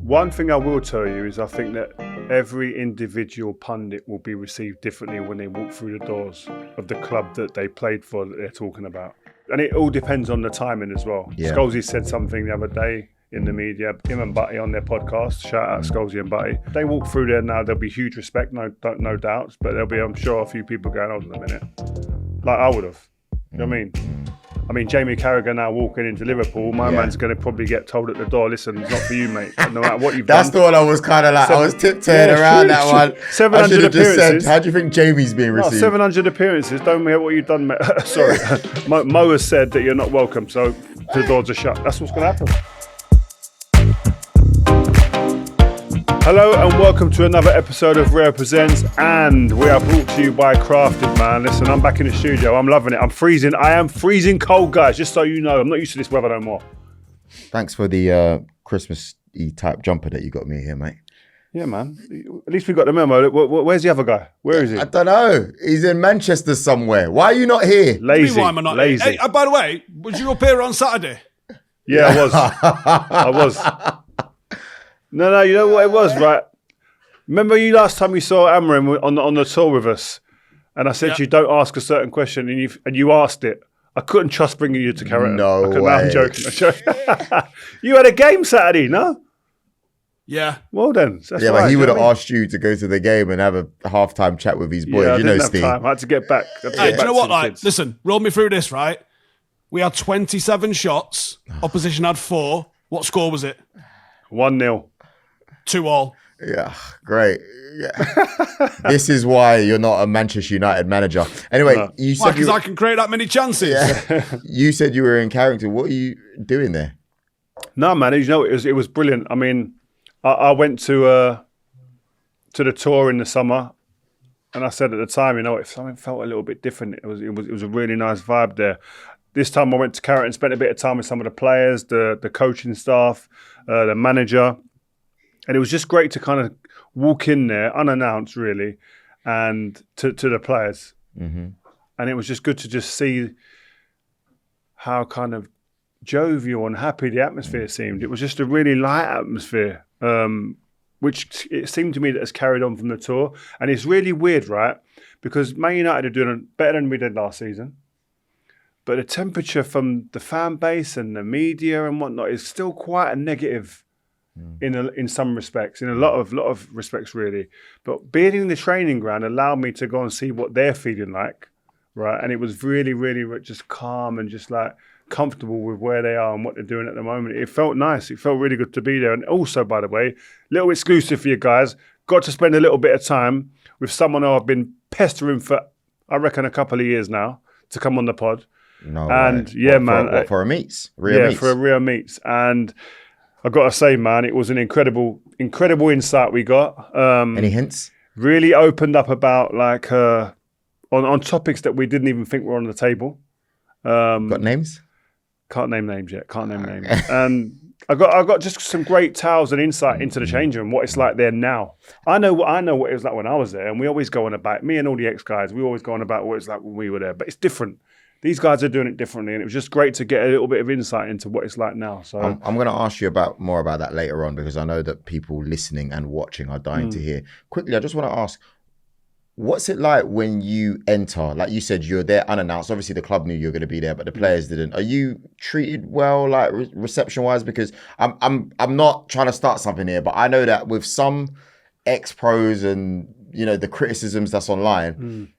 One thing I will tell you is I think that every individual pundit will be received differently when they walk through the doors of the club that they played for that they're talking about. And it all depends on the timing as well. Yeah. Scholesy said something the other day in the media, him and Butty on their podcast, shout out Scholesy and Butty. They walk through there now, there'll be huge respect, no doubts, but there'll be, I'm sure, a few people going, hold on a minute. Like I would have. You know what I mean? I mean, Jamie Carragher now walking into Liverpool, my man's going to probably get told at the door, listen, it's not for you, mate. No matter what you've done. That's the one I was kind of like, I was tiptoeing around that one. 700 appearances. How do you think Jamie's being received? 700 appearances, don't care what you've done, mate. Sorry. Mo has said that you're not welcome, so the doors are shut. That's what's going to happen. Hello and welcome to another episode of Rio Presents, and we are brought to you by Crafted, man. Listen, I'm back in the studio. I'm loving it. I'm freezing. I am freezing cold, guys, just so you know. I'm not used to this weather no more. Thanks for the Christmas-y type jumper that you got me here, mate. Yeah, man. At least we got the memo. Where's the other guy? Where is he? I don't know. He's in Manchester somewhere. Why are you not here? Lazy. Why am I not Lazy. Hey, by the way, was you up here on Saturday? Yeah, I was. I was. No, you know what it was, right? Remember you last time you saw Amorim on the tour with us, and I said to you, don't ask a certain question, and you asked it. I couldn't trust bringing you to Carrington. No way. I'm joking. You had a game Saturday, no? Yeah. Well then. That's Yeah, right, but he would have you know what asked you to go to the game and have a halftime chat with his I mean? boys. Yeah, I you know, didn't have Steve. time. I had to get back. Hey, do you know what? Like, listen, roll me through this, right? We had 27 shots. Opposition had 4. What score was it? 1-0. 2-2. Yeah, great. Yeah. This is why you're not a Manchester United manager. Anyway, you Why? said Because I can create that many chances. Yeah. You said you were in Carrington. What are you doing there? No, man. You know, it was brilliant. I mean, I went to the tour in the summer, and I said at the time, you know, if something felt a little bit different, it was a really nice vibe there. This time I went to Carrington, spent a bit of time with some of the players, the coaching staff, the manager. And it was just great to kind of walk in there, unannounced really, and to the players. Mm-hmm. And it was just good to just see how kind of jovial and happy the atmosphere seemed. It was just a really light atmosphere, which it seemed to me that has carried on from the tour. And it's really weird, right? Because Man United are doing better than we did last season. But the temperature from the fan base and the media and whatnot is still quite a negative in some respects, in a lot of respects really. But being in the training ground allowed me to go and see what they're feeling like, right? And it was really, really just calm and just like comfortable with where they are and what they're doing at the moment. It felt nice. It felt really good to be there. And also, by the way, little exclusive for you guys, got to spend a little bit of time with someone who I've been pestering for, I reckon, a couple of years now to come on the pod. No and way. yeah, what, for a Meets? Rio Meets? For a Rio Meets. And I've got to say, man, it was an incredible insight we got. Any hints? Really opened up about like on topics that we didn't even think were on the table. Got names? Can't name names yet. And I got just some great tales and insight into the change room, what it's like there now. I know what it was like when I was there, and we always go on about, me and all the ex-guys, we always go on about what it's like when we were there, but it's different. These guys are doing it differently, and it was just great to get a little bit of insight into what it's like now. So I'm going to ask you more about that later on, because I know that people listening and watching are dying to hear. Quickly, I just want to ask, what's it like when you enter? Like you said, you're there unannounced. Obviously, the club knew you were going to be there, but the players didn't. Are you treated well, like reception-wise? Because I'm not trying to start something here, but I know that with some ex-pros and the criticisms that's online.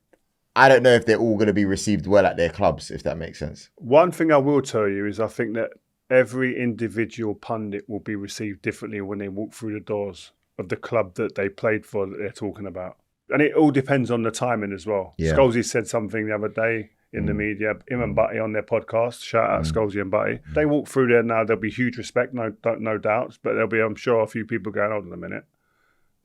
I don't know if they're all going to be received well at their clubs, if that makes sense. One thing I will tell you is I think that every individual pundit will be received differently when they walk through the doors of the club that they played for that they're talking about. And it all depends on the timing as well. Yeah. Scholesy said something the other day in the media, him and Butty on their podcast, shout out Scholesy and Butty. They walk through there now, there'll be huge respect, no doubts, but there'll be, I'm sure, a few people going, hold on a minute.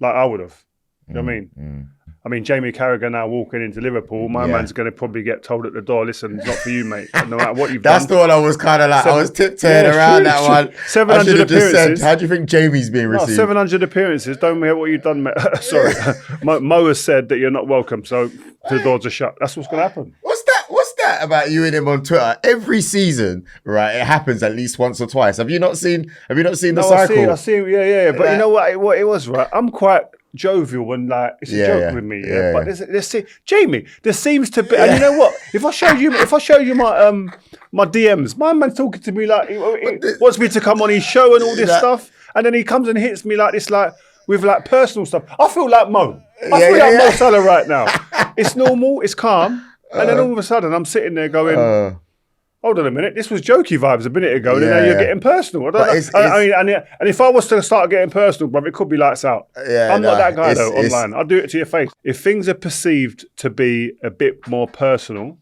Like I would have. You know what I mean? I mean, Jamie Carragher now walking into Liverpool, my man's going to probably get told at the door, listen, it's not for you, mate. No matter what you've done. That's the one I was kind of like, I was tiptoeing around that one. 700 appearances. How do you think Jamie's being received? 700 appearances, don't care what you've done, mate. Sorry. Mo has said that you're not welcome, so the doors are shut. That's what's going to happen. What's that that about you and him on Twitter? Every season, right? It happens at least once or twice. Have you not seen the cycle? I see. Yeah. But you know what it was, right? I'm quite jovial and like it's a joke with me. Yeah. But there's Jamie, there seems to be, and you know what? If I show you my DMs, my man's talking to me like he wants me to come on his show and all this stuff, and then he comes and hits me like this, like with like personal stuff. I feel like Mo. I feel like Mo Salah right now. It's normal, it's calm, and then all of a sudden I'm sitting there going, hold on a minute, this was jokey vibes a minute ago, and now you're getting personal. I mean, and if I was to start getting personal, bruv, it could be lights out. I'm not that guy though, online. I'll do it to your face. If things are perceived to be a bit more personal,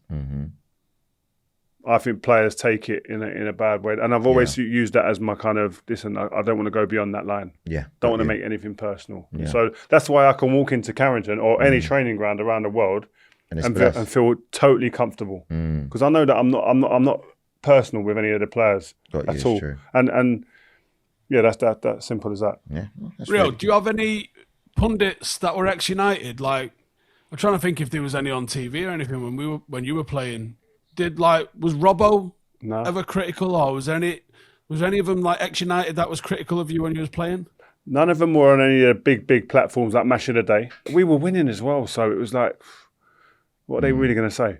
I think players take it in a bad way. And I've always used that as my kind of, listen, I don't want to go beyond that line. Don't want to make anything personal. So that's why I can walk into Carrington or any training ground around the world and feel totally comfortable. Because I know that I'm not personal with any of the players at all. True. And yeah, that's that simple as that. Yeah. Rio, do you have any pundits that were ex-United? Like, I'm trying to think if there was any on TV or anything when you were playing. Was Robbo ever critical, or was there any of them like ex-United that was critical of you when you was playing? None of them were on any of the big platforms like Match of the Day. We were winning as well, so it was like, what are they really going to say? Do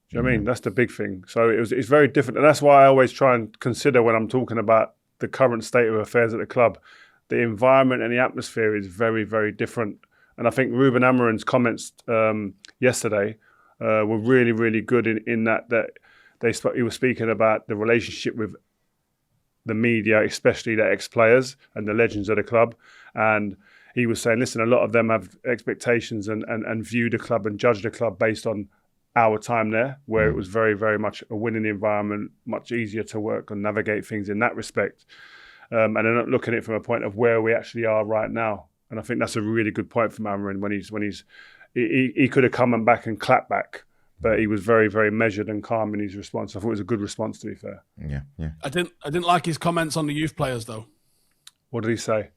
you know what I mean? That's the big thing. So it's very different, and that's why I always try and consider when I'm talking about the current state of affairs at the club. The environment and the atmosphere is very, very different. And I think Ruben Amorim's comments yesterday were really, really good in that he was speaking about the relationship with the media, especially the ex-players and the legends of the club. And he was saying, listen, a lot of them have expectations and view the club and judge the club based on our time there, where it was very, very much a winning environment, much easier to work and navigate things in that respect. And they're not looking at it from a point of where we actually are right now. And I think that's a really good point from Amorim when he could have come and back and clapped back, but he was very, very measured and calm in his response. I thought it was a good response, to be fair. Yeah. I didn't like his comments on the youth players, though. What did he say?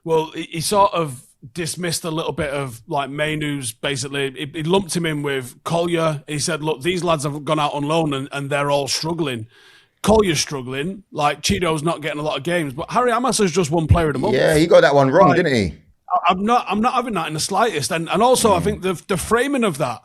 Well, he sort of dismissed a little bit of like Mainoo's basically. He lumped him in with Collier. He said, look, these lads have gone out on loan and they're all struggling. Collier's struggling. Like, Cheeto's not getting a lot of games, but Harry Hamas has just won player of the month. Yeah, he got that one wrong, didn't he? I'm not having that in the slightest. And also, I think the framing of that,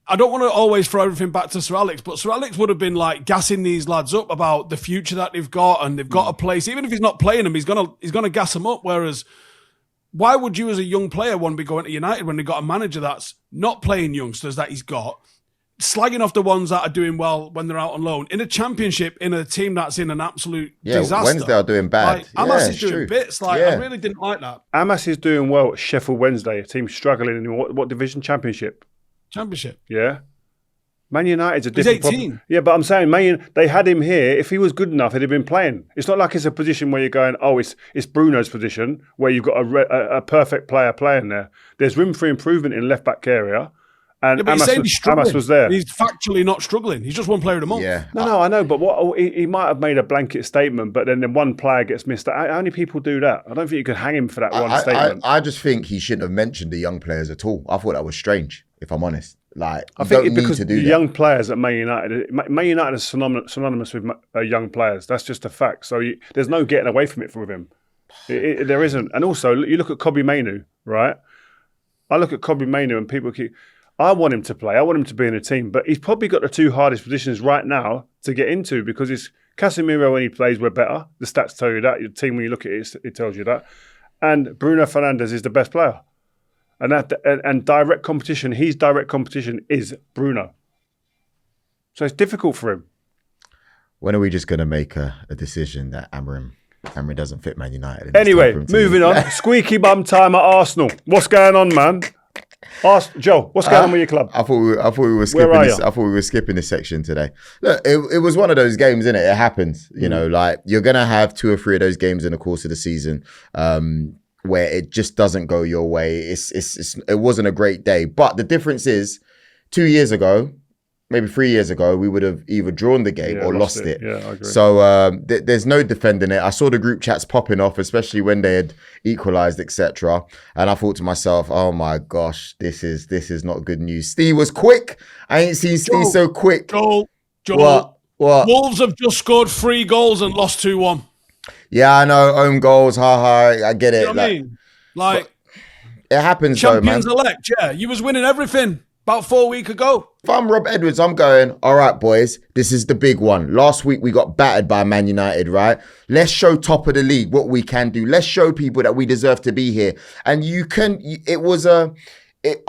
I don't want to always throw everything back to Sir Alex, but Sir Alex would have been like gassing these lads up about the future that they've got, and they've got a place. Even if he's not playing them, he's gonna gas them up. Whereas, why would you as a young player want to be going to United when they've got a manager that's not playing youngsters that he's got, slagging off the ones that are doing well when they're out on loan in a championship in a team that's in an absolute disaster? Wednesday are doing bad. Like, Hamas is doing bits. I really didn't like that. Hamas is doing well at Sheffield Wednesday, a team struggling in what division? Championship. Yeah. Man United's a different problem. Yeah, but I'm saying they had him here. If he was good enough, he'd have been playing. It's not like it's a position where you're going, it's Bruno's position, where you've got a perfect player playing there. There's room for improvement in left-back area. And Hamas was there. He's factually not struggling. He's just one player of the month. Yeah. No, I know. But he might have made a blanket statement, but then one player gets missed. How many people do that? I don't think you could hang him for that one statement. I just think he shouldn't have mentioned the young players at all. I thought that was strange, if I'm honest. Like, I think because the young players at Man United are synonymous with young players. That's just a fact. So there's no getting away from it with him. There isn't. And also, you look at Kobbie Mainoo, right? I look at Kobbie Mainoo and people keep... I want him to play. I want him to be in a team. But he's probably got the two hardest positions right now to get into, because it's Casemiro when he plays, we're better. The stats tell you that. Your team, when you look at it, it tells you that. And Bruno Fernandes is the best player. And direct competition, his direct competition is Bruno. So it's difficult for him. When are we just going to make a decision that Amorim doesn't fit Man United? Anyway, moving on. Squeaky bum time at Arsenal. What's going on, man? Joe, what's going on with your club? I thought we were skipping this. I thought we were skipping this section today. Look, it was one of those games, innit? It happens. You know, like, you're gonna have 2 or 3 of those games in the course of the season where it just doesn't go your way. It wasn't a great day. But the difference is, 2 years ago, maybe 3 years ago, we would have either drawn the game or lost it. Yeah, I agree. So there's no defending it. I saw the group chats popping off, especially when they had equalised, etc. And I thought to myself, oh my gosh, this is not good news. Ste was quick. I ain't seen Ste so quick. Joel. What? Wolves have just scored 3 goals and lost 2-1. Yeah, I know. Own goals. I get it. You know what I mean? Like, it happens though, man. Champions elect, yeah. You was winning everything about 4 weeks ago. If I'm Rob Edwards, I'm going, all right, boys, this is the big one. Last week, we got battered by Man United, right? Let's show top of the league what we can do. Let's show people that we deserve to be here. And I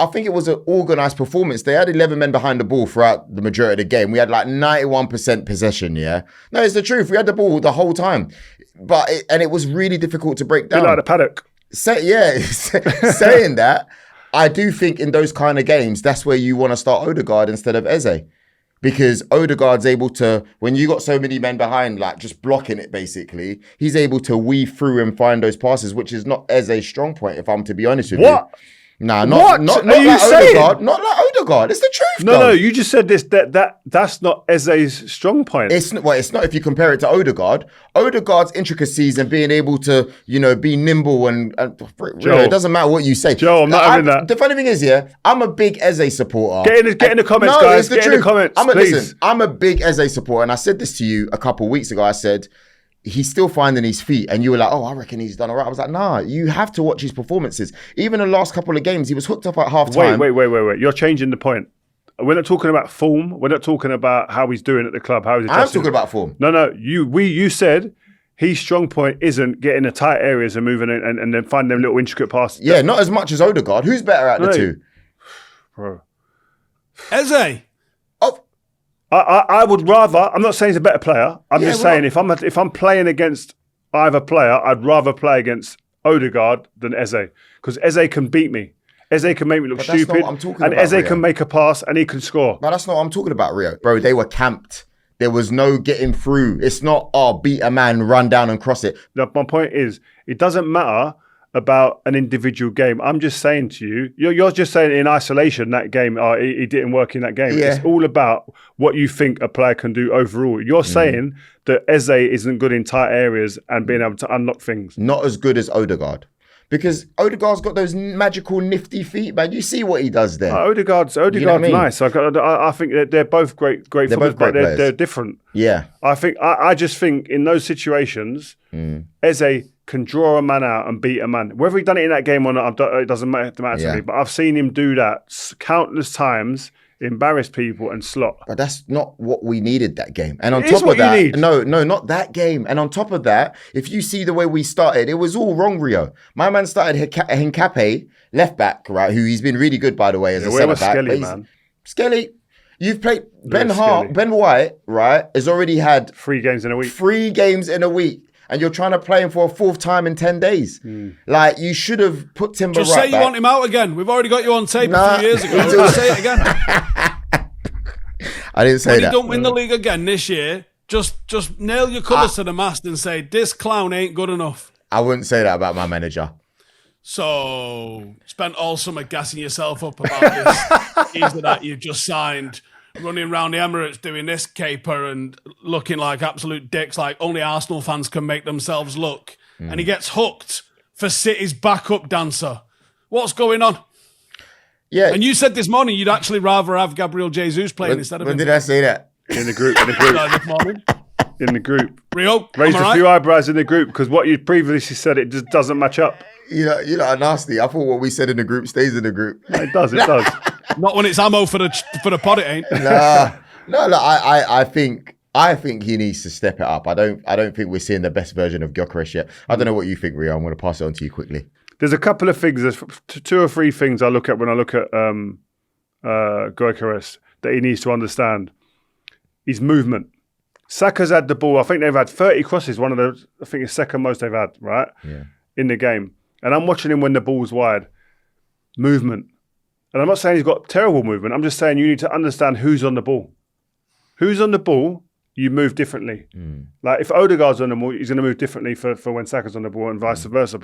think it was an organised performance. They had 11 men behind the ball throughout the majority of the game. We had like 91% possession, yeah? No, it's the truth. We had the ball the whole time. And it was really difficult to break down. Like the paddock. Saying that, I do think in those kind of games, that's where you want to start Ødegaard instead of Eze. Because Ødegaard's able to, when you got so many men behind, like just blocking it basically, he's able to weave through and find those passes, which is not Eze's strong point, if I'm to be honest with you. What? Nah, not like Ødegaard. Not like Ødegaard. It's the truth. No, you just said this. That's not Eze's strong point. It's not if you compare it to Ødegaard. Ødegaard's intricacies and being able to, be nimble and Joel, it doesn't matter what you say. Joel, I'm not having that. The funny thing is, I'm a big Eze supporter. Get in the comments, guys. Get in the comments, please. Listen, I'm a big Eze supporter, and I said this to you a couple of weeks ago. I said, he's still finding his feet. And you were like, oh, I reckon he's done all right. I was like, nah, you have to watch his performances. Even the last couple of games, he was hooked up at half time. Wait. You're changing the point. We're not talking about form. We're not talking about how he's doing at the club. How he's adjusting. I'm talking about form. No. You said his strong point isn't getting the tight areas and moving and then finding them little intricate passes. Yeah, not as much as Ødegaard. Who's better at the two? Bro. Eze. I would rather. I'm not saying he's a better player. I'm just saying if I'm playing against either player, I'd rather play against Ødegaard than Eze because Eze can beat me. Eze can make me look stupid, and Eze can make a pass and he can score. But that's not what I'm talking about, Rio. Bro, they were camped. There was no getting through. It's not beat a man, run down and cross it. No, my point is, it doesn't matter about an individual game. I'm just saying to you, you're just saying in isolation that game, he didn't work in that game. Yeah. It's all about what you think a player can do overall. You're saying that Eze isn't good in tight areas and being able to unlock things. Not as good as Ødegaard. Because Ødegaard's got those magical, nifty feet, man. You see what he does there. Ødegaard's nice. I think they're both great They're both great players. They're different. Yeah. I just think in those situations, Eze can draw a man out and beat a man. Whether he done it in that game or not, it doesn't matter to me. But I've seen him do that countless times, embarrass people and slot. But that's not what we needed that game. And on top of that, no, not that game. And on top of that, if you see the way we started, it was all wrong, Rio. My man started Hincapié, left back, right, who he's been really good, by the way, as a centre back. Skelly, man. Skelly. You've played Ben White, right, has already had 3 games in a week. 3 games in a week. And you're trying to play him for a 4th time in 10 days. Like, you should have put Timber Just say you want him out again. We've already got you on tape a few years ago. Just say it again. I didn't say that. When you don't win the league again this year, just nail your colours to the mast and say, this clown ain't good enough. I wouldn't say that about my manager. So, spent all summer gassing yourself up about this teaser that you've just signed, running around the Emirates doing this caper and looking like absolute dicks, like only Arsenal fans can make themselves look. And he gets hooked for City's backup dancer. What's going on? Yeah. And you said this morning you'd actually rather have Gabriel Jesus playing instead of him. When did I say that? In the group. This morning. In the group. Rio, raised a few eyebrows in the group because what you previously said, it just doesn't match up. You know, are nasty. I thought what we said in the group stays in the group. No, it does. Not when it's ammo for the pod, it ain't. No. I think he needs to step it up. I don't think we're seeing the best version of Gyokeres yet. I don't know what you think, Rio. I'm going to pass it on to you quickly. There's a couple of things. There's 2 or 3 things I look at when I look at Gyokeres that he needs to understand. His movement. Saka's had the ball. I think they've had 30 crosses. I think it's second most they've had, right? Yeah. In the game. And I'm watching him when the ball's wide. Movement. And I'm not saying he's got terrible movement. I'm just saying you need to understand who's on the ball. Who's on the ball, you move differently. Like if Ødegaard's on the ball, he's going to move differently for when Saka's on the ball and vice versa.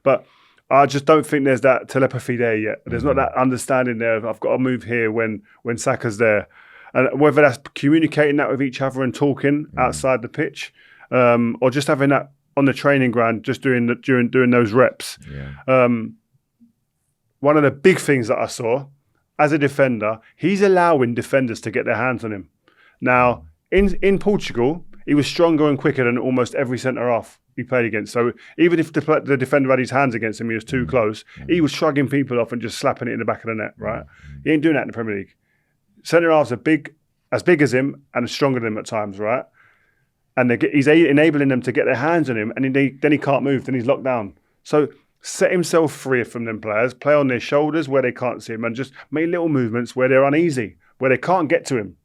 But I just don't think there's that telepathy there yet. There's not that understanding there of I've got to move here when Saka's there. And whether that's communicating that with each other and talking outside the pitch, or just having that on the training ground, just doing those reps. Yeah. One of the big things that I saw as a defender, he's allowing defenders to get their hands on him. Now, in Portugal, he was stronger and quicker than almost every centre-half he played against. So even if the defender had his hands against him, he was too close, he was shrugging people off and just slapping it in the back of the net, right? He ain't doing that in the Premier League. Centre-halves are as big as him and stronger than him at times, right? And he's enabling them to get their hands on him, and then he can't move, then he's locked down. So set himself free from them players, play on their shoulders where they can't see him, and just make little movements where they're uneasy, where they can't get to him.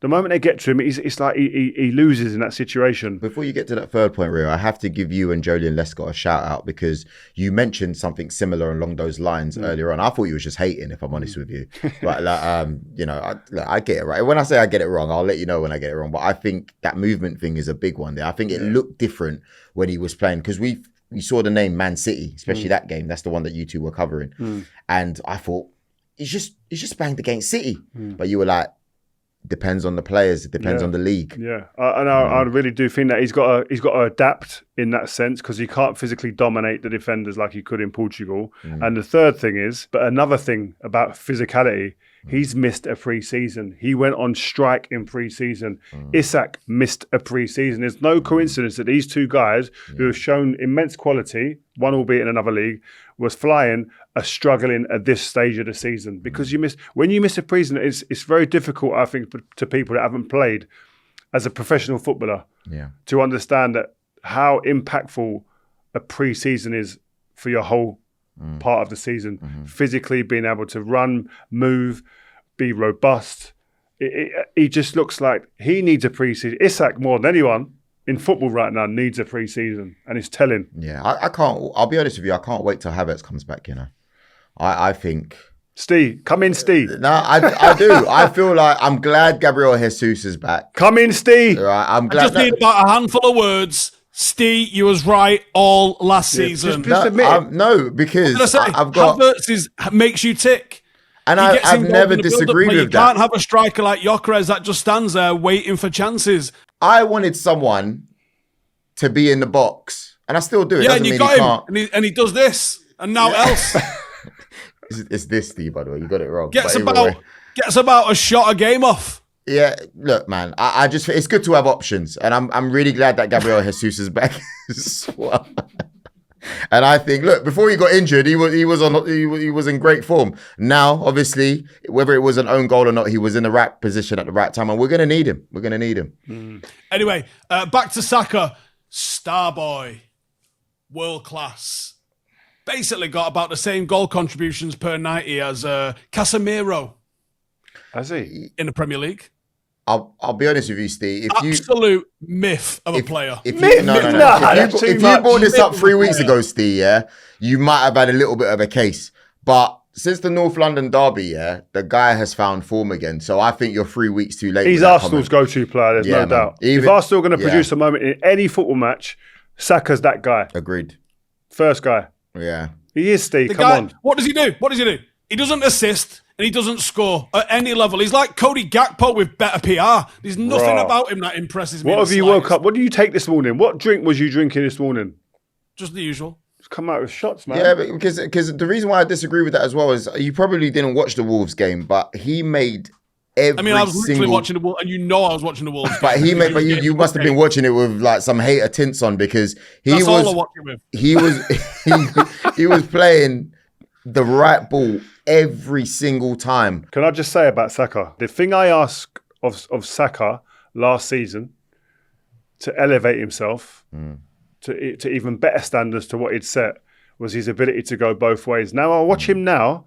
The moment they get to him, it's like he loses in that situation. Before you get to that third point, Rio, I have to give you and Joel and Ste a shout out because you mentioned something similar along those lines earlier on. I thought you was just hating, if I'm honest with you. But I get it right. When I say I get it wrong, I'll let you know when I get it wrong. But I think that movement thing is a big one there. I think it looked different when he was playing because we saw the name Man City, especially that game. That's the one that you two were covering. And I thought, he's just banged against City. But you were like, depends on the players. It depends on the league. Yeah, I really do think that he's got to adapt in that sense because he can't physically dominate the defenders like he could in Portugal. And the third thing is, but another thing about physicality, he's missed a pre-season. He went on strike in pre-season. Isak missed a pre-season. There's no coincidence that these two guys who have shown immense quality, one albeit in another league, was flying, are struggling at this stage of the season because when you miss a pre-season, it's very difficult, I think, to people that haven't played as a professional footballer to understand that how impactful a pre-season is for your whole part of the season. Physically being able to run, move, be robust. He just looks like he needs a pre-season. Isak, more than anyone in football right now, needs a pre-season, and it's telling. Yeah, I can't. I'll be honest with you. I can't wait till Havertz comes back. I think. Steve, come in, Steve. No, I do. I feel like I'm glad Gabriel Jesus is back. Come in, Steve. Right, I'm glad. I just need about a handful of words. Steve, you was right all last season. Just admit it. No, because I've got Havertz makes you tick. And I've never disagreed with that. You can't have a striker like Gyokeres that just stands there waiting for chances. I wanted someone to be in the box, and I still do. It and you got him, and he does this, and now else. It's this, Steve, by the way. You got it wrong. Gets about a shot a game off. Yeah, look, man. I just it's good to have options, and I'm really glad that Gabriel Jesus is back as well. And I think, look, before he got injured, he was in great form. Now, obviously, whether it was an own goal or not, he was in the right position at the right time, and we're going to need him. Anyway, back to Saka, star boy, world class. Basically got about the same goal contributions per 90 as Casemiro. Has he? In the Premier League. I'll be honest with you, Steve. Absolute myth of a player. If you brought this up 3 weeks ago, Steve, you might have had a little bit of a case. But since the North London derby, the guy has found form again. So I think you're 3 weeks too late. He's Arsenal's go-to player, there's no doubt. If Arsenal are going to produce a moment in any football match, Saka's that guy. Agreed. First guy. Yeah. He is, Steve. Come on. What does he do? He doesn't assist. And he doesn't score at any level. He's like Cody Gakpo with better PR. There's nothing about him that impresses me. What have you woke up? What did you take this morning? What drink was you drinking this morning? Just the usual. Just come out with shots, man. Yeah, because the reason why I disagree with that as well is you probably didn't watch the Wolves game, but he made I was literally watching the Wolves, and I was watching the Wolves. But you must have been watching it with like some hater tints on because That's all I watch it with. He was playing the right ball every single time. Can I just say about Saka? The thing I asked of Saka last season to elevate himself to even better standards to what he'd set was his ability to go both ways. Now I watch him now,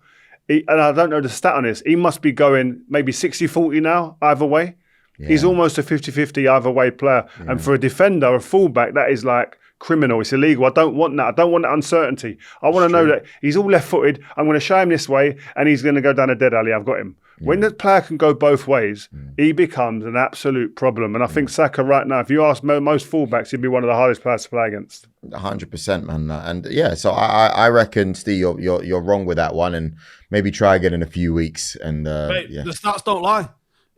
and I don't know the stat on this, he must be going maybe 60-40 now, either way. Yeah. He's almost a 50-50 either way player. Yeah. And for a defender, a fullback, that is like criminal. It's illegal. I don't want that. I don't want that uncertainty. I want to know that he's all left-footed. I'm going to show him this way, and he's going to go down a dead alley. I've got him. Yeah. When the player can go both ways, he becomes an absolute problem. And I think Saka right now, if you ask most fullbacks, he'd be one of the hardest players to play against. 100%, man. And yeah, so I reckon, Steve, you're wrong with that one, and maybe try again in a few weeks. And the stats don't lie.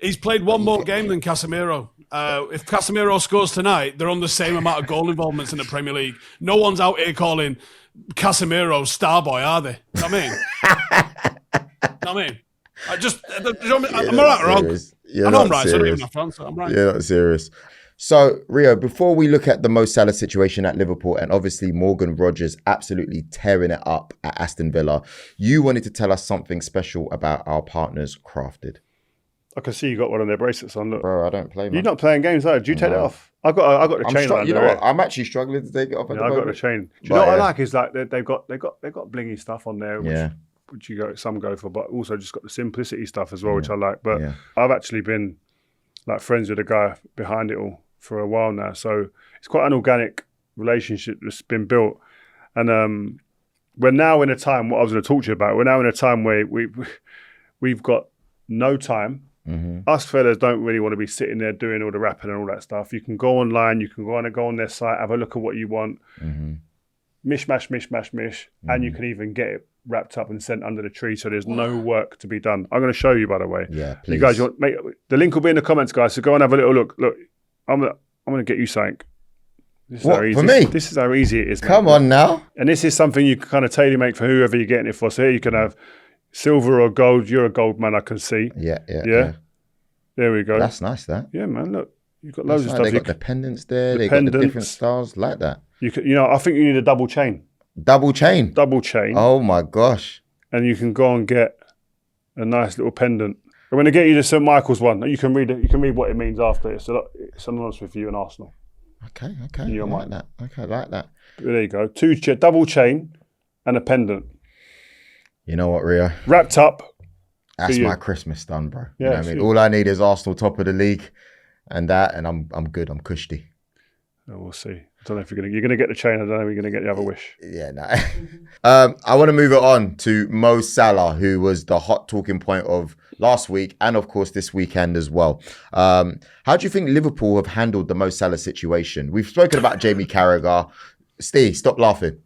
He's played one more game than Casemiro. If Casemiro scores tonight, they're on the same amount of goal involvements in the Premier League. No one's out here calling Casemiro Starboy, are they? You know what I mean? Am I right or wrong? I know I'm right, so I don't even have to answer. I'm right. You're not serious. So, Rio, before we look at the Mo Salah situation at Liverpool and obviously Morgan Rogers absolutely tearing it up at Aston Villa, you wanted to tell us something special about our partners, Crafted. I can see you got one of their bracelets on. Look, bro, I don't play. Man. You're not playing games, though. Do you take that off? I got the chain on. You know what? I'm actually struggling to take it off. I got the chain. Do you know what I like is like they've got blingy stuff on there, which some go for, but also just got the simplicity stuff as well, which I like. But I've actually been like friends with the guy behind it all for a while now, so it's quite an organic relationship that's been built. And we're now in a time. What I was going to talk to you about. We're now in a time where we've got no time. Mm-hmm. Us fellas don't really want to be sitting there doing all the rapping and all that stuff. You can go online, you can go on their site, have a look at what you want, mishmash, and you can even get it wrapped up and sent under the tree, so there's no work to be done. I'm going to show you, by the way. Yeah, please. You guys, the link will be in the comments, guys, so go and have a little look. Look, I'm going to get you something. What, for me? This is how easy it is. Come on now. And this is something you can kind of tailor-make for whoever you're getting it for. So here you can have silver or gold. You're a gold man, I can see. Yeah. There we go. That's nice, that. Yeah, man. Look, you've got loads of stuff. They got the pendants there. They got the different styles like that. I think you need a double chain. Double chain. Oh my gosh. And you can go and get a nice little pendant. I'm going to get you the St. Michael's one. You can read it. You can read what it means after. It's synonymous with you and Arsenal. Okay. I like that. Okay, I like that. There you go. Double chain and a pendant. You know what, Rio? Wrapped up. That's my Christmas done, bro. Yeah, you know what I mean? All I need is Arsenal top of the league and I'm good. I'm cushy. Oh, we'll see. I don't know if you're going to get the chain. I don't know if you're going to get the other wish. Yeah, no. I want to move it on to Mo Salah, who was the hot talking point of last week and, of course, this weekend as well. How do you think Liverpool have handled the Mo Salah situation? We've spoken about Jamie Carragher. Steve, stop laughing.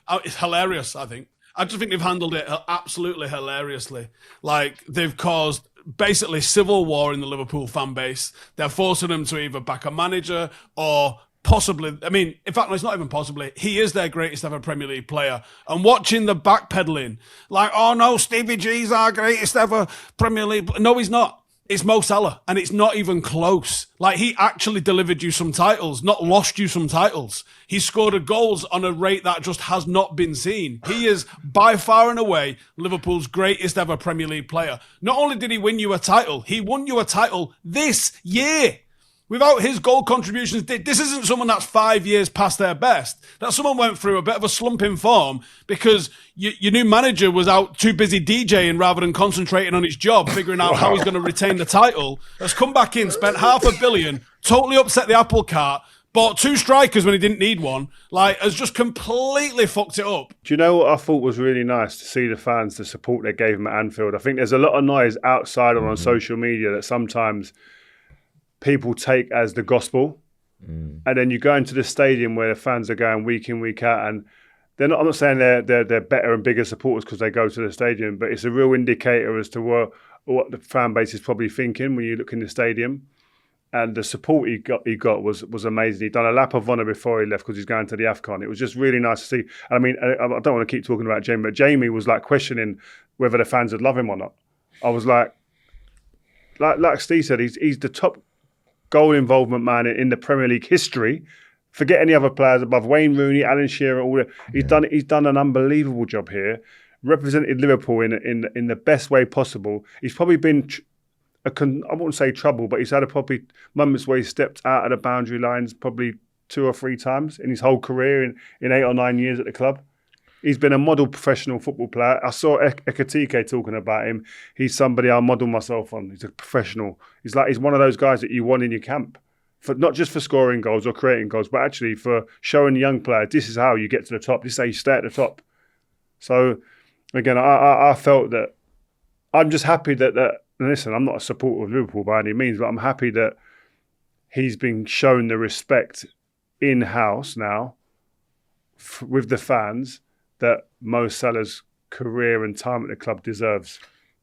Oh, it's hilarious, I think. I just think they've handled it absolutely hilariously. Like, they've caused basically civil war in the Liverpool fan base. They're forcing them to either back a manager or possibly, in fact, it's not even possibly, he is their greatest ever Premier League player. And watching the backpedaling, like, oh no, Stevie G's our greatest ever Premier League. No, he's not. It's Mo Salah, and it's not even close. Like, he actually delivered you some titles, not lost you some titles. He scored goals on a rate that just has not been seen. He is, by far and away, Liverpool's greatest ever Premier League player. Not only did he win you a title, he won you a title this year. Without his goal contributions, this isn't someone that's 5 years past their best. That someone went through a bit of a slump in form because your new manager was out too busy DJing rather than concentrating on his job, figuring out how he's going to retain the title. Has come back in, spent $500 million, totally upset the apple cart, bought 2 strikers when he didn't need one, has just completely fucked it up. Do you know what I thought was really nice to see the fans, the support they gave him at Anfield? I think there's a lot of noise outside on social media that sometimes people take as the gospel, and then you go into the stadium where the fans are going week in, week out, and they're not. I'm not saying they're better and bigger supporters because they go to the stadium, but it's a real indicator as to what the fan base is probably thinking when you look in the stadium. And the support he got was amazing. He'd done a lap of honour before he left because he's going to the AFCON. It was just really nice to see. I don't want to keep talking about Jamie, but Jamie was like questioning whether the fans would love him or not. I was like Steve said, he's the top goal involvement man in the Premier League history. Forget any other players above Wayne Rooney, Alan Shearer, all that. He's done an unbelievable job here. Represented Liverpool in the best way possible. He's probably been I wouldn't say trouble, but he's had probably moments where he stepped out of the boundary lines probably 2 or 3 times in his whole career in 8 or 9 years at the club. He's been a model professional football player. I saw Ekatike talking about him. He's somebody I model myself on. He's a professional. He's one of those guys that you want in your camp, for not just for scoring goals or creating goals, but actually for showing young players this is how you get to the top. This is how you stay at the top. So again, I felt that I'm just happy that listen, I'm not a supporter of Liverpool by any means, but I'm happy that he's been shown the respect in-house now with the fans that Mo Salah's career and time at the club deserves.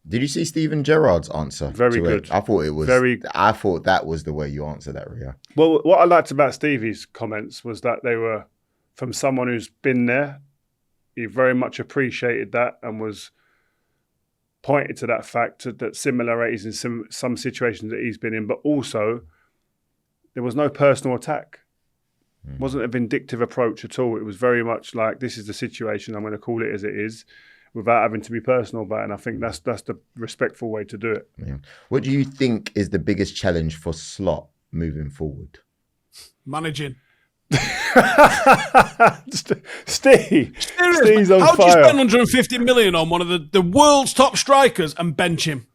Did you see Steven Gerrard's answer? Very good. I thought it was. I thought that was the way you answered that, Rio. Well, what I liked about Stevie's comments was that they were from someone who's been there. He very much appreciated that and was pointed to that fact, that similarities in some situations that he's been in, but also there was no personal attack. It wasn't a vindictive approach at all. It was very much like, this is the situation, I'm going to call it as it is, without having to be personal about it. And I think that's the respectful way to do it. Yeah. What do you think is the biggest challenge for Slot moving forward? Managing. Steve's on How do fire. you spend 150 million on one of the world's top strikers and bench him?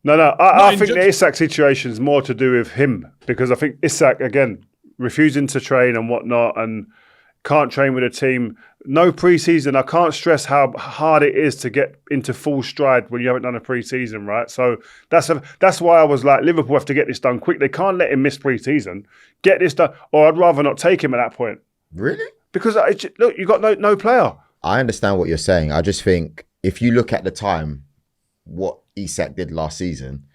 No, I think the Isak situation is more to do with him, because I think Isak, again, refusing to train and whatnot and can't train with a team. No pre-season. I can't stress how hard it is to get into full stride when you haven't done a pre-season, right? So that's why I was like, Liverpool have to get this done quick. They can't let him miss pre-season. Get this done, or I'd rather not take him at that point. Really? Because look, you got no player. I understand what you're saying. I just think if you look at the time, what Isak did last season,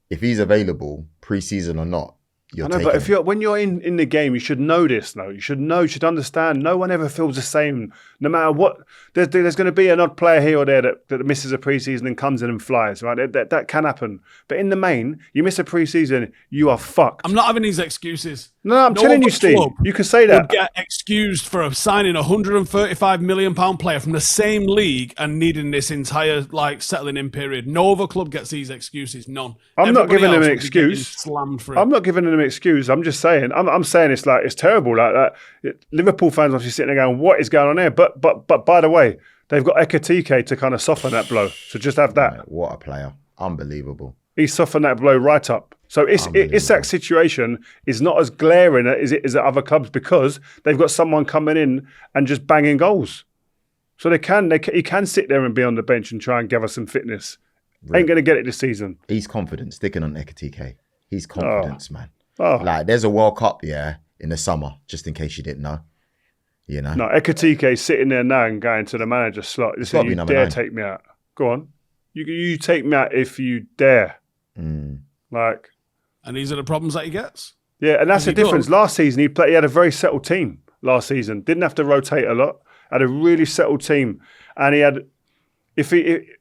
if he's available, pre-season or not, I know, but when you're in the game, you should know this. No, you should understand. No one ever feels the same, no matter what. There's going to be an odd player here or there that misses a preseason and comes in and flies. Right, that can happen. But in the main, you miss a preseason, you are fucked. I'm not having these excuses. No, I'm telling you, Steve. You can say that. Would get excused for signing a £135 million player from the same league and needing this entire settling in period. No other club gets these excuses. None. I'm not giving them an excuse. Slammed for it. I'm not giving them an excuse. I'm just saying. I'm saying it's terrible. Like that. Liverpool fans obviously sitting there going, "What is going on here?" But by the way, they've got Ekitike to kind of soften that blow. So just have that. Right, what a player! Unbelievable. He softened that blow right up. So Isak's situation is not as glaring as it is at other clubs, because they've got someone coming in and just banging goals. So he can sit there and be on the bench and try and gather some fitness. Right. Ain't going to get it this season. He's confident, sticking on Ekitike. He's confidence, man. There's a World Cup, in the summer, just in case you didn't know. You know? No, Ekitike's sitting there now and going to the manager slot. Listen, you dare 9. Take me out. Go on. You take me out if you dare. And these are the problems that he gets. Yeah, and that's the difference. Last season, he had a very settled team last season. Didn't have to rotate a lot. Had a really settled team. And he had, if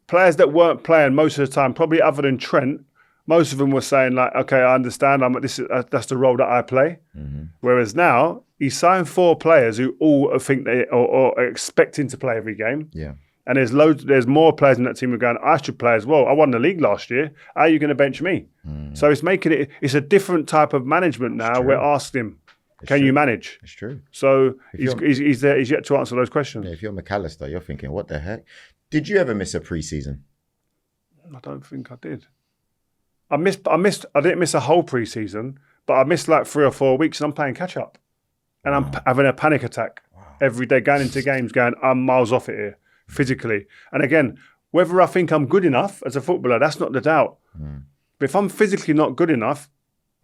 players that weren't playing most of the time, probably other than Trent, most of them were saying okay, I understand. That's the role that I play. Mm-hmm. Whereas now, he signed 4 players who all think they or are expecting to play every game. Yeah. And there's more players in that team who are going, I should play as well. I won the league last year. How are you going to bench me? So it's a different type of management now. We're asking him, can you manage? It's true. So he's there. He's yet to answer those questions. Yeah, if you're McAllister, you're thinking, what the heck? Did you ever miss a pre-season? I don't think I did. I didn't miss a whole pre-season, but I missed 3 or 4 weeks, and I'm playing catch up. And I'm having a panic attack every day, going into games, going, I'm miles off it here. Physically. And again, whether I think I'm good enough as a footballer, that's not the doubt. But if I'm physically not good enough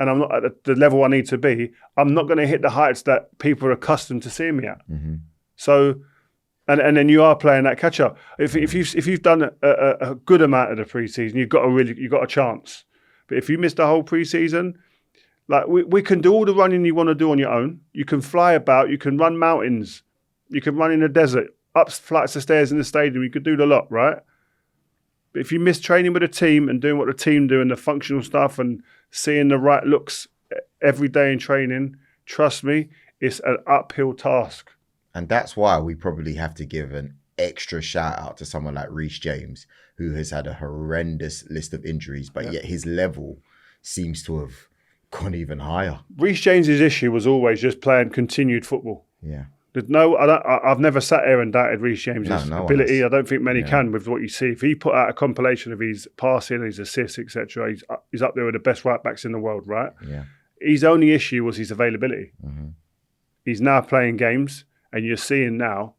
and I'm not at the level I need to be, I'm not going to hit the heights that people are accustomed to seeing me at. Mm-hmm. So, and then you are playing that catch up. If you've done a good amount of the pre-season, you've got a chance. But if you missed the whole pre-season, we can do all the running you want to do on your own. You can fly about, you can run mountains, you can run in the desert. Up flights of stairs in the stadium, you could do the lot, right? But if you miss training with a team and doing what the team do and the functional stuff and seeing the right looks every day in training, trust me, it's an uphill task. And that's why we probably have to give an extra shout out to someone like Reece James, who has had a horrendous list of injuries, but yet his level seems to have gone even higher. Reece James's issue was always just playing continued football. Yeah. I've never sat here and doubted Reece James' ability. I don't think many can with what you see. If he put out a compilation of his passing, his assists, etc., he's up there with the best right backs in the world, right? Yeah. His only issue was his availability. Mm-hmm. He's now playing games, and you're seeing now.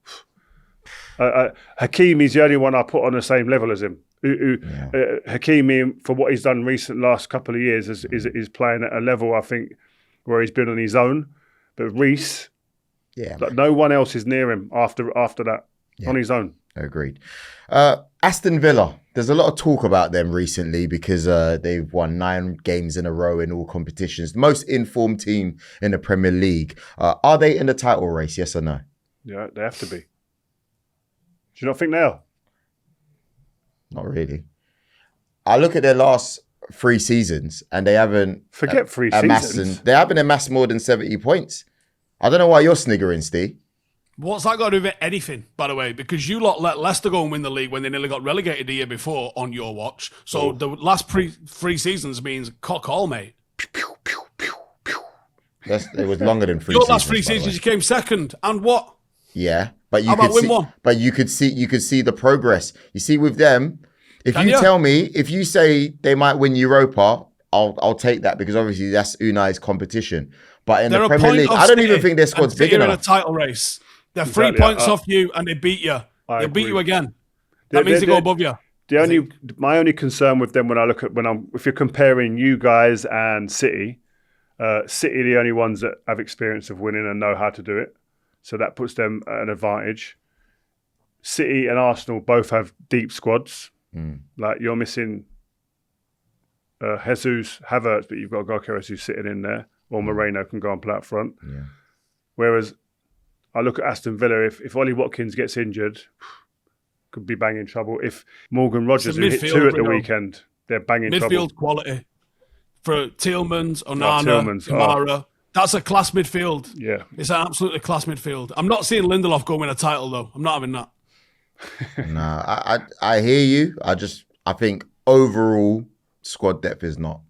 Hakimi's the only one I put on the same level as him. Hakimi, for what he's done last couple of years, is playing at a level I think where he's been on his own. But Reece. Yeah, no one else is near him after that on his own. Agreed. Aston Villa. There's a lot of talk about them recently because they've won 9 games in a row in all competitions. The most informed team in the Premier League. Are they in the title race? Yes or no? Yeah, they have to be. Do you not think they are? Not really. I look at their last 3 seasons and they haven't... Forget 3 seasons. They haven't amassed more than 70 points. I don't know why you're sniggering, Ste. What's that got to do with anything, by the way? Because you lot let Leicester go and win the league when they nearly got relegated the year before on your watch. So the last 3 seasons means cock all, mate. It was longer than 3 your seasons. Your last 3 seasons, you came second. And what? Yeah, but How about win one? But you could see the progress. You see with them, if you say they might win Europa, I'll take that because obviously that's Unai's competition. But in the Premier League, I don't even think their squad's big enough. In a title race. They're 3 points off you and they beat you. They beat you again. That means they go above you. My only concern with them if you're comparing you guys and City are the only ones that have experience of winning and know how to do it. So that puts them at an advantage. City and Arsenal both have deep squads. Like you're missing Jesus, Havertz, but you've got Gyokeres who's sitting in there, or Moreno can go and play up front. Yeah. Whereas I look at Aston Villa, if Ollie Watkins gets injured, could be banging trouble. If Morgan Rogers, who hit 2 at the weekend, they're banging trouble. Midfield quality for Tielemans, Onana, Kamara. That's a class midfield. Yeah. It's an absolutely class midfield. I'm not seeing Lindelof go win a title, though. I'm not having that. No, I hear you. I think overall squad depth is not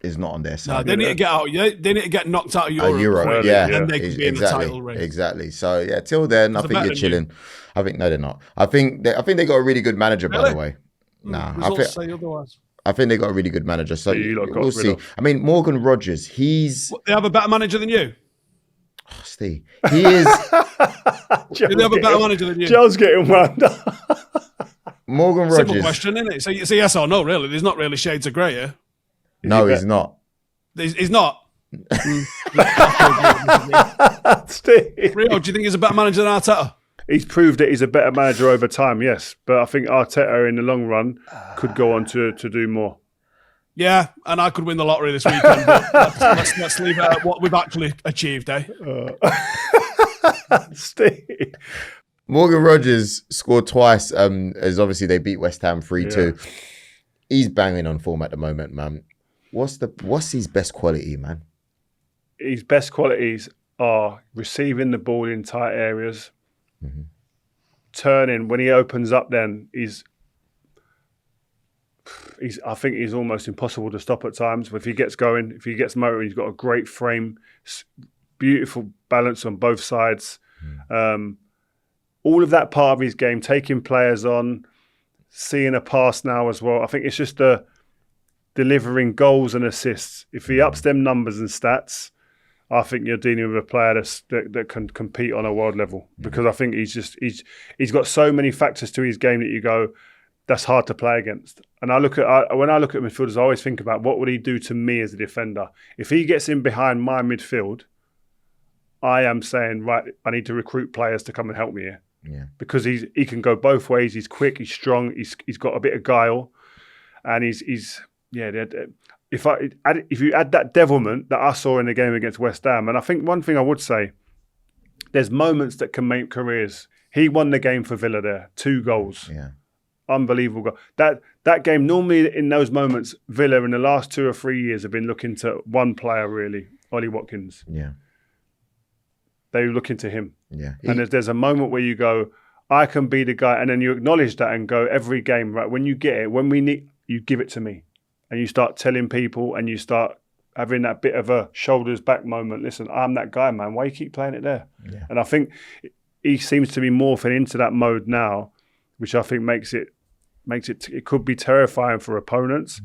on their side. No, they need to get out. They need to get knocked out of Europe. Yeah, they can be in the title race. Exactly. So yeah, till then, I think you're chilling. I think no, they're not. I think they got a really good manager, by the way. Nah, Results say otherwise. I think they got a really good manager. So we'll see. Of. I mean, Morgan Rogers, They have a better manager than you. Steve, he is. Do they have a better manager than you? Joe's getting wound up. Morgan Rogers. Simple question, isn't it? So it's a yes or no, really. There's not really shades of grey here. No, he's not. He's not. Steve. Rio, do you think he's a better manager than Arteta? He's proved that he's a better manager over time, yes. But I think Arteta in the long run could go on to do more. Yeah, and I could win the lottery this weekend, but let's leave it at what we've actually achieved, eh? Steve. Morgan Rogers scored twice, as obviously they beat West Ham 3-2. Yeah. He's banging on form at the moment, man. What's his best quality, man? His best qualities are receiving the ball in tight areas, turning. When he opens up, then I think he's almost impossible to stop at times. But if he gets going, if he gets motoring, he's got a great frame, beautiful balance on both sides. All of that part of his game, taking players on, seeing a pass now as well. I think it's just delivering goals and assists. If he ups them numbers and stats, I think you're dealing with a player that can compete on a world level. Because I think he's got so many factors to his game that you go, that's hard to play against. And when I look at midfielders, I always think about what would he do to me as a defender. If he gets in behind my midfield, I am saying, right, I need to recruit players to come and help me here. Yeah. Because he can go both ways. He's quick, he's strong, he's got a bit of guile, and if you add that devilment that I saw in the game against West Ham, and I think one thing I would say, there's moments that can make careers. He won the game for Villa there, 2 goals. Yeah. Unbelievable goal. That game, normally in those moments, Villa in the last 2 or 3 years have been looking to one player really, Ollie Watkins. Yeah. They were looking to him. Yeah. And there's a moment where you go, I can be the guy, and then you acknowledge that and go, every game, right, when you get it, when we need, you give it to me. And you start telling people and you start having that bit of a shoulders back moment. Listen, I'm that guy, man. Why you keep playing it there? Yeah. And I think he seems to be morphing into that mode now, which I think makes it could be terrifying for opponents.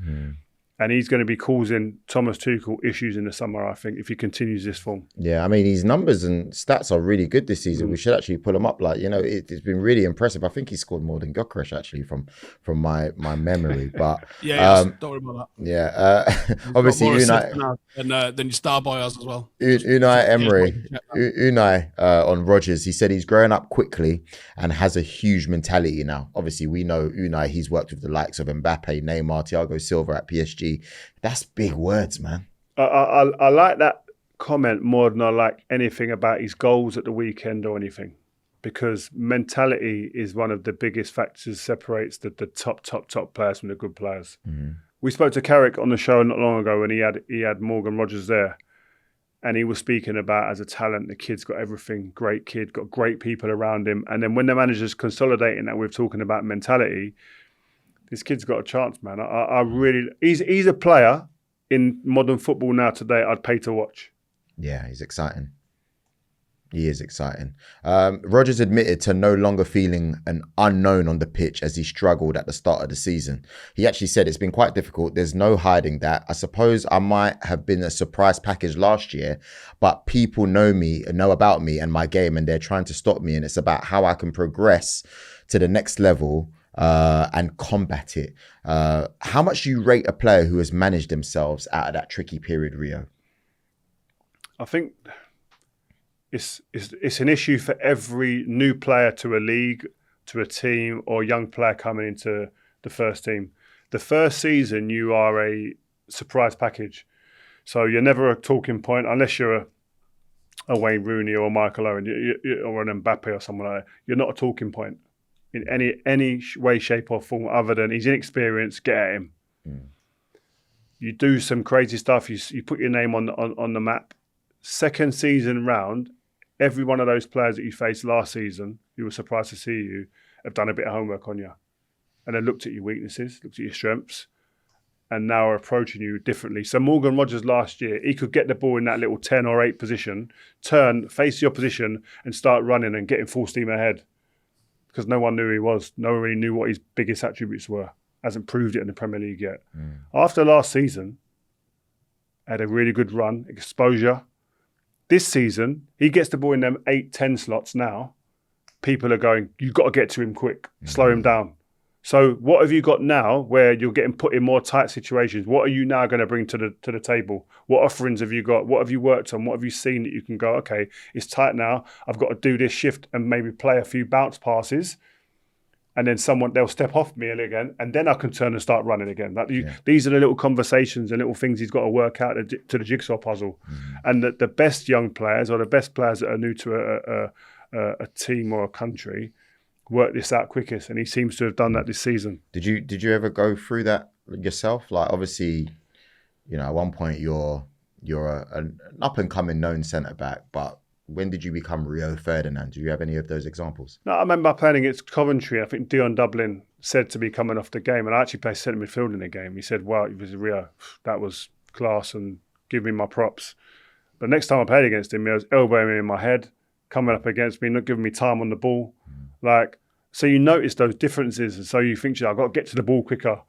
And he's going to be causing Thomas Tuchel issues in the summer, I think, if he continues this form. Yeah, I mean, his numbers and stats are really good this season. We should actually pull him up. Like, you know, it's been really impressive. I think he scored more than Gyokeres, actually, from my memory. But don't worry about that. Yeah, obviously, Unai than your star boy has as well. Unai Emery, Unai on Rodgers, he said he's growing up quickly and has a huge mentality now. Obviously, we know Unai, he's worked with the likes of Mbappe, Neymar, Thiago Silva at PSG. That's big words, man. I like that comment more than I like anything about his goals at the weekend or anything, because mentality is one of the biggest factors separates the top players from the good players. Mm-hmm. We spoke to Carragher on the show not long ago, and he had Morgan Rogers there, and he was speaking about, as a talent, the kid's got everything. Great kid, got great people around him, and then when the manager's consolidating that, we're talking about mentality. This kid's got a chance, man. I really, he's a player in modern football now today I'd pay to watch. Yeah, he's exciting. He is exciting. Rodgers admitted to no longer feeling an unknown on the pitch as he struggled at the start of the season. He actually said it's been quite difficult. There's no hiding that. I suppose I might have been a surprise package last year, but people know about me and my game, and they're trying to stop me. And it's about how I can progress to the next level and combat it. How much do you rate a player who has managed themselves out of that tricky period, Rio? I think it's an issue for every new player to a league, to a team, or young player coming into the first team. The first season, you are a surprise package. So you're never a talking point unless you're a Wayne Rooney or Michael Owen or an Mbappe or someone like that. You're not a talking point in any way, shape or form other than he's inexperienced, get at him. Mm. You do some crazy stuff, you put your name on the map. Second season round, every one of those players that you faced last season, who were surprised to see you, have done a bit of homework on you. And then looked at your weaknesses, looked at your strengths, and now are approaching you differently. So Morgan Rogers last year, he could get the ball in that little 10 or 8 position, turn, face the opposition, and start running and getting full steam ahead. Because no one knew who he was. No one really knew what his biggest attributes were. Hasn't proved it in the Premier League yet. Mm. After last season, had a really good run, exposure. This season, he gets the ball in them 8-10 slots now. People are going, you've got to get to him quick, slow him down. So what have you got now where you're getting put in more tight situations? What are you now going to bring to the table? What offerings have you got? What have you worked on? What have you seen that you can go, okay, it's tight now. I've got to do this shift and maybe play a few bounce passes. And then they'll step off me again, and then I can turn and start running again. These are the little conversations and little things he's got to work out to the jigsaw puzzle. Mm-hmm. And the best young players or the best players that are new to a team or a country work this out quickest, and he seems to have done that this season. Did you ever go through that yourself? Like, obviously, you know, at one point you're an up and coming known centre back, but when did you become Rio Ferdinand? Do you have any of those examples? No, I remember playing against Coventry. I think Dion Dublin said to me coming off the game, and I actually played centre midfield in the game. He said, "Wow, it was Rio. That was class," and give me my props. But next time I played against him, he was elbowing me in my head, coming up against me, not giving me time on the ball. So you notice those differences, and so you think, I've got to get to the ball quicker.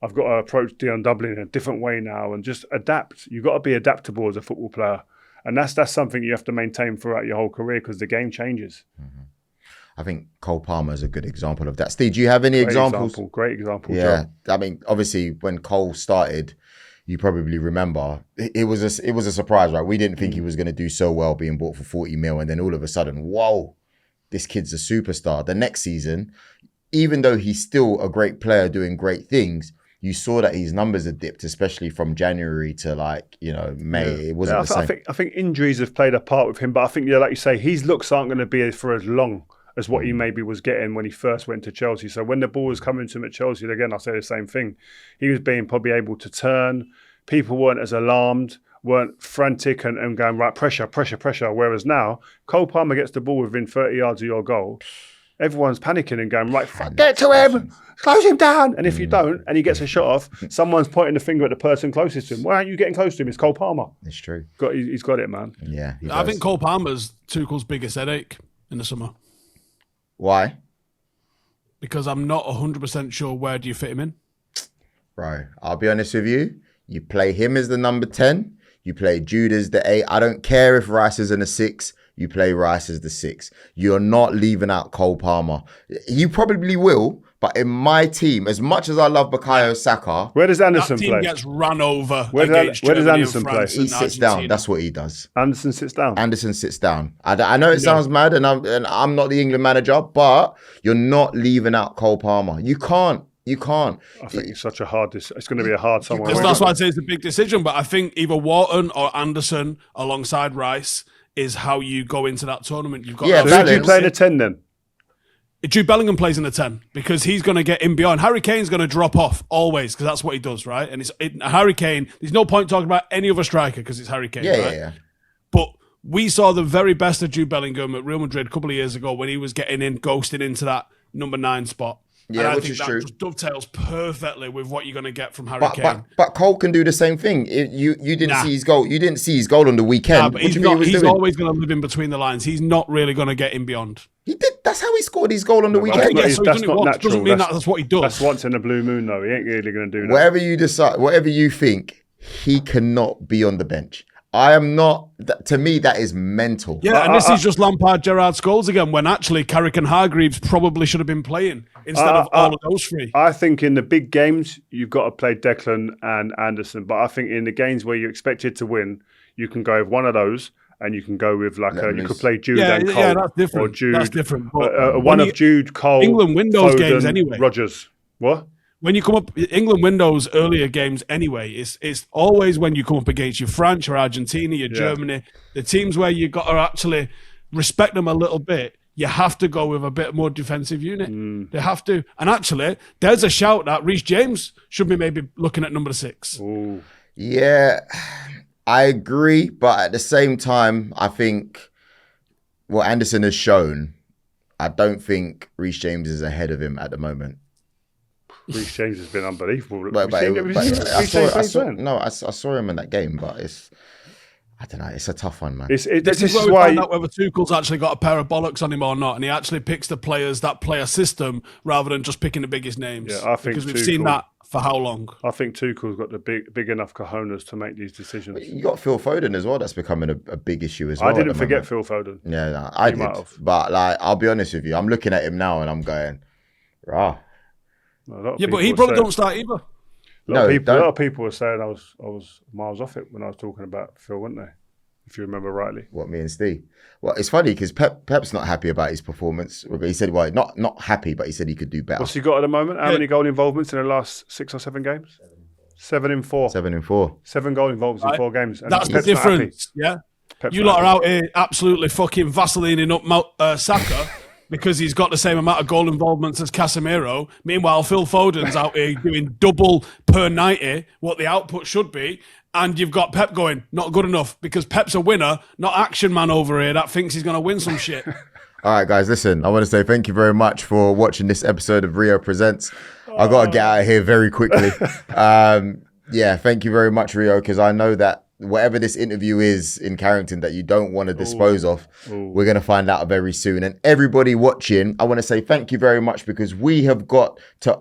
I've got to approach Dion Dublin in a different way now and just adapt. You've got to be adaptable as a football player. And that's something you have to maintain throughout your whole career because the game changes. Mm-hmm. I think Cole Palmer is a good example of that. Steve, do you have any examples? Great example. Yeah. Joe. I mean, obviously, when Cole started, you probably remember, it was a surprise, right? We didn't think he was going to do so well being bought for 40 mil. And then all of a sudden, whoa, this kid's a superstar. The next season, even though he's still a great player doing great things, you saw that his numbers had dipped, especially from January to May. Yeah. It wasn't the same. I think injuries have played a part with him, but I think, like you say, his looks aren't going to be for as long as what he maybe was getting when he first went to Chelsea. So when the ball was coming to him at Chelsea, again, I'll say the same thing. He was being probably able to turn. People weren't as alarmed, weren't frantic and going, right, pressure. Whereas now, Cole Palmer gets the ball within 30 yards of your goal. Everyone's panicking and going, right, get to him, close him down. And if you don't, and he gets a shot off, someone's pointing the finger at the person closest to him. Why aren't you getting close to him? It's Cole Palmer. It's true. He's got it, man. Yeah, I think Cole Palmer's Tuchel's biggest headache in the summer. Why? Because I'm not 100% sure where do you fit him in. Bro, I'll be honest with you. You play him as the number 10. You play Jude as the 8. I don't care if Rice is in a 6. You play Rice as the 6. You're not leaving out Cole Palmer. You probably will, but in my team, as much as I love Bukayo Saka, where does Anderson that team play? Gets run over. Where does Anderson play? He sits down. That's what he does. Anderson sits down. Anderson sits down. I know it sounds mad, and I'm not the England manager, but you're not leaving out Cole Palmer. You can't. I think it's such a hard. It's going to be a hard somewhere. That's why I'd say it's a big decision. But I think either Wharton or Anderson alongside Rice is how you go into that tournament. You've got so who do you play in the 10 then? Jude Bellingham plays in the 10 because he's going to get in beyond. Harry Kane's going to drop off always because that's what he does, right? And Harry Kane, there's no point talking about any other striker because it's Harry Kane, right? Yeah. But we saw the very best of Jude Bellingham at Real Madrid a couple of years ago when he was ghosting into that number 9 spot. Yeah, and which I think is that true. just dovetails perfectly with what you're going to get from Harry Kane. But Cole can do the same thing. You didn't see his goal. You didn't see his goal on the weekend. Nah, but he's always going to live in between the lines. He's not really going to get in beyond. He did. That's how he scored his goal on the weekend. That's not natural. Doesn't mean that's what he does. That's once in a blue moon, though. He ain't really going to do that. Whatever you decide, whatever you think, he cannot be on the bench. I am not. To me, that is mental. Yeah, and this is just Lampard, Gerrard, Scholes again, when actually Carrick and Hargreaves probably should have been playing instead of all of those three. I think in the big games, you've got to play Declan and Anderson. But I think in the games where you're expected to win, you can go with one of those. And you can go with you could play Jude and Cole. Yeah, that's different. Or Jude. That's different. One of Jude, Cole, England win those Foden, games anyway. Rodgers. What? When you come up, England win those earlier games anyway. It's always when you come up against your France, your Argentina, your Germany, the teams where you got to actually respect them a little bit. You have to go with a bit more defensive unit. They have to. And actually, there's a shout that Reece James should be maybe looking at number 6. Ooh. Yeah, I agree. But at the same time, I think what Anderson has shown, I don't think Reece James is ahead of him at the moment. Reece James has been unbelievable. I saw him in that game, but I don't know. It's a tough one, man. This is where we find out whether Tuchel's actually got a pair of bollocks on him or not, and he actually picks the players that play a system rather than just picking the biggest names. Yeah, I think because we've seen that for how long? I think Tuchel's got the big enough cojones to make these decisions. But you got Phil Foden as well. That's becoming a big issue as well. I didn't forget Phil Foden. Yeah, no, I did. But I'll be honest with you. I'm looking at him now and I'm going, rah. But he probably don't start either. A lot of people were saying I was miles off it when I was talking about Phil, weren't they? If you remember rightly. What, me and Ste? Well, it's funny because Pep's not happy about his performance. He said, well, not happy, but he said he could do better. What's he got at the moment? How many goal involvements in the last 6 or 7 games? 7 in 4. 7 in 4. 7 goal involvements in 4 games. And that's the difference, yeah? You lot are out here absolutely fucking vaselining up Saka because he's got the same amount of goal involvements as Casemiro. Meanwhile, Phil Foden's out here doing double per 90, what the output should be. And you've got Pep going, not good enough, because Pep's a winner, not action man over here that thinks he's going to win some shit. All right, guys, listen, I want to say thank you very much for watching this episode of Rio Presents. I got to get out of here very quickly. Thank you very much, Rio, because I know that whatever this interview is in Carrington that you don't want to dispose of, we're going to find out very soon. And everybody watching, I want to say thank you very much because we have got to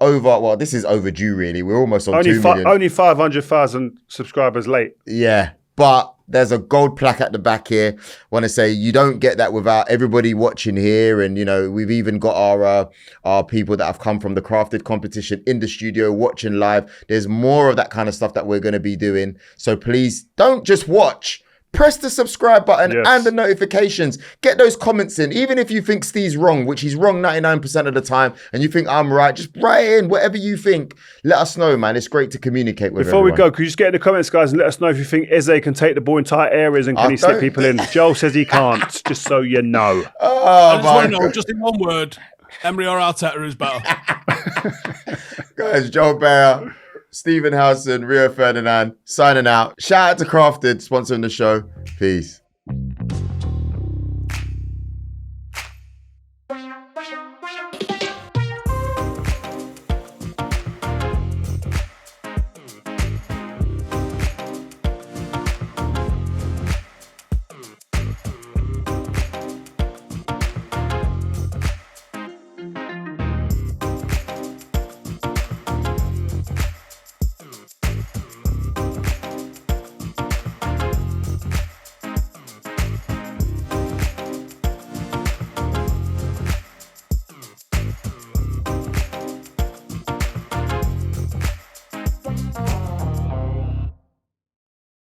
this is overdue really. We're almost on 2 million. Only 500,000 subscribers late. Yeah, but there's a gold plaque at the back here. Want to say you don't get that without everybody watching here. And, we've even got our people that have come from the crafted competition in the studio watching live. There's more of that kind of stuff that we're going to be doing. So please don't just watch. Press the subscribe button and the notifications. Get those comments in. Even if you think Steve's wrong, which he's wrong 99% of the time, and you think I'm right, just write in whatever you think. Let us know, man. It's great to communicate with Before everyone. we go, could you just get in the comments, guys, and let us know if you think Eze can take the ball in tight areas and can he slip people in? Joel says he can't, just so you know. I just want to know, just in one word, Emery or Arteta is better. Guys, Joel Bear, Stephen Howson, Rio Ferdinand, signing out. Shout out to Crafted, sponsoring the show. Peace.